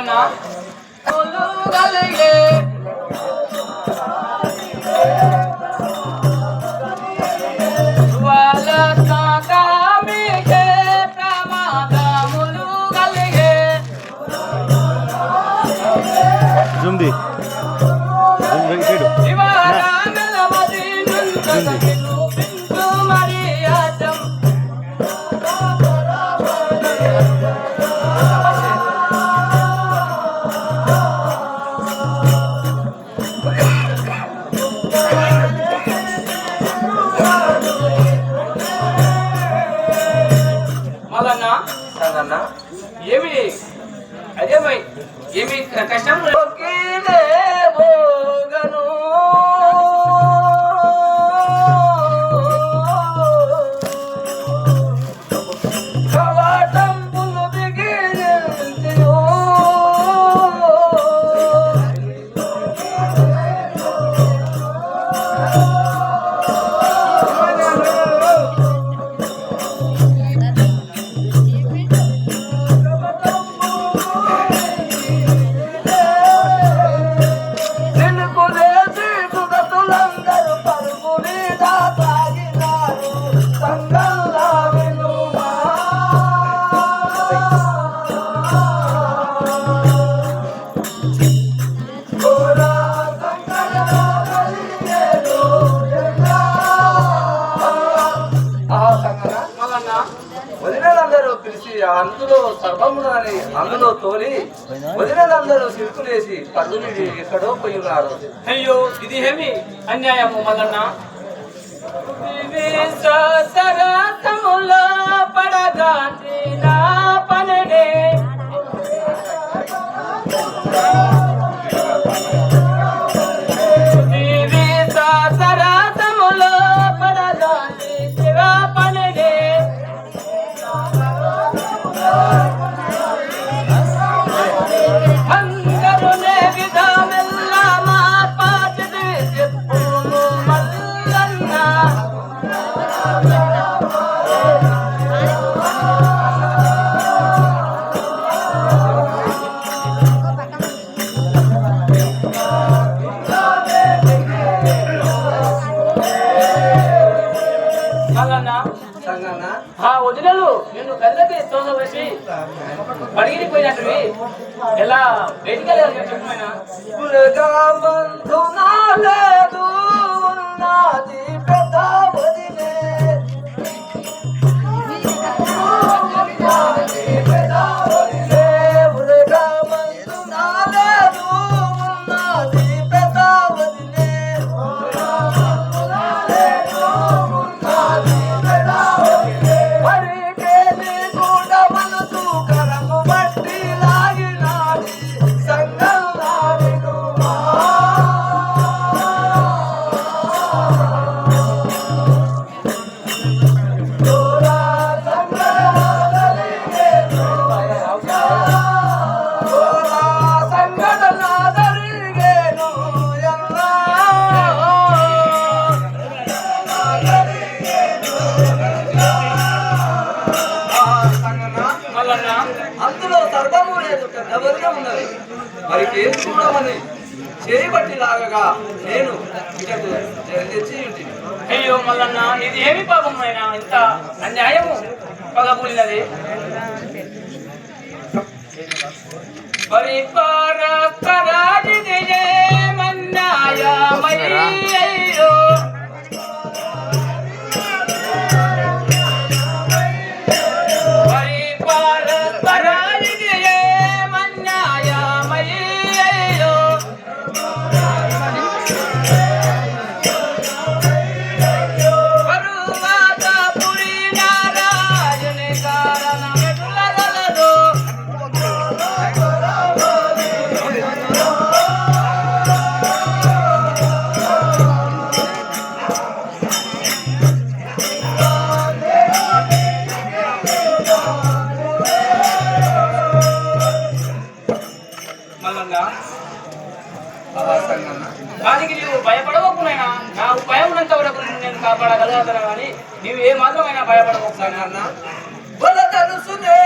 మల్లన్న జుమ్ది మల్లన్న ఏమి అదేమై ఏమి కష్టం వదినలందరూ పిలిచి అందులో సర్వమునని అందులో తోలి వదినలందరూ సిరుకులేసి పరుగులు ఎక్కడో పోయి ఉన్నారు. అయ్యో ఇది ఏమి అన్యాయము మల్లన్న పడగాంచిన పనడే ఆ వదినలు నిన్ను గదిలోకి తోసవేసి పడిగిపోయినట్టు ఎలా బయటికి చెప్పమైనా అందులో సర్వము లేదు, పెద్దవరిగా ఉన్నది. మరి పేరు చూడమని చేయబట్టి లాగగా నేను ఇటకు తెచ్చి ఉంటుంది. అయ్యో మల్లన్న ఇది ఏమి పాపమైనా ఇంత అన్యాయము పగబూలినది. అయ్యో దానికి నీవు భయపడవకునైనా నా భయం ఉన్నంత వరకు నేను కాపాడగలుగుతాను కానీ నీవు ఏ మాత్రమైనా భయపడవకు. తెలుసునే